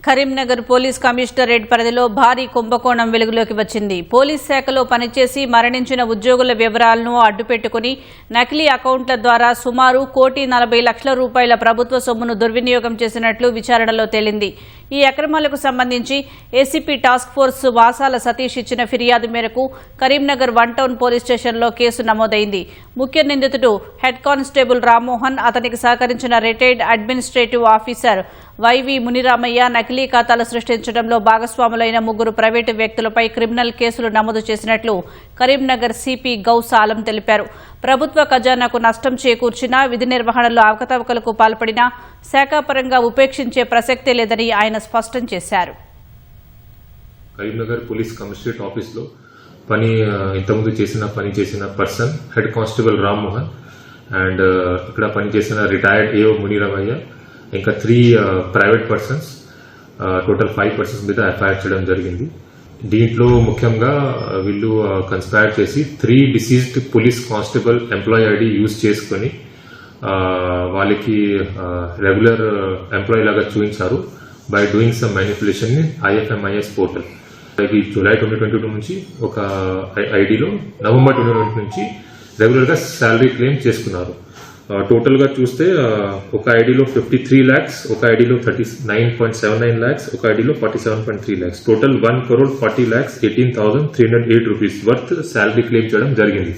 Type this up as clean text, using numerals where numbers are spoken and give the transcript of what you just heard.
Karimnagar police commissionerate పరిధిలో భారీ కుంభకోణం వెలుగులోకి వచ్చింది. పోలీస్ శాఖలో పనిచేసి మరణించిన ఉద్యోగుల వివరాలను అడ్డుపెట్టుకుని నకిలీ అకౌంట్ల ద్వారా సుమారు ₹1,40,00,000 ప్రభుత్వ సొమ్మును దుర్వినియోగం చేసినట్లు విచారణలో తేలింది. ఈ అక్రమాలకు సంబంధించి ACP task force Vasala Satish ఇచ్చిన ఫిర్యాదు మేరకు కరీంనగర్ 1 టౌన్ పోలీస్ స్టేషన్లో కేసు నమోదైంది. ముఖ్య నిందితుడు హెడ్ కానిస్టేబుల్ రామ్మోహన్, అతనికి సహకరించిన retired administrative officer YV Muniramaiah నకిలీ ఖాతాలు సృష్టించడంలో భాగస్వాములైన 3 ప్రైవేటు వ్యక్తులపై క్రిమినల్ కేసులు నమోదు చేసినట్లు కరీంనగర్ సిపి గౌస్ ఆలం తెలిపారు. ప్రభుత్వ ఖజానాకు నష్టం చేకూర్చినా, విధి నిర్వహణలో అవకతవకలకు పాల్పడినా శాఖాపరంగా ఉపేక్షించే ప్రసక్తే లేదని ఆయన స్పష్టం చేశారు. కరీంనగర్ పోలీస్ కమిషనరేట్ ఆఫీస్లో ఇంతకుముందు పనిచేసిన person head constable Rammohan and ఇక్కడ పనిచేసిన రిటైర్డ్ ఏఓ మునిరామయ్య, ఇంకా 3 ప్రైవేట్ పర్సన్స్, టోటల్ 5 పర్సన్స్ మీద ఎఫ్ఐఆర్ చేయడం జరిగింది. దీంట్లో ముఖ్యంగా వీళ్ళు కన్స్పైర్ చేసి 3 deceased police constable employee ID use చేసుకుని వాళ్ళకి రెగ్యులర్ ఎంప్లాయీ లాగా చూపించారు by doing some manipulation in IFMIS portal. July 2022 నుంచి ఒక ఐడిలో నవంబర్ 2020 నుంచి రెగ్యులర్గా శాలరీ క్లెయిమ్ చేసుకున్నారు. టోటల్ గా చూస్తే ఒక ఐడిలో 53 lakhs, ఒక ఐడిలో 39.79 lakhs, ఒక ఐడిలో 47.3 lakhs, total 1,40,18,308 rupees worth salary claim చేయడం జరిగింది.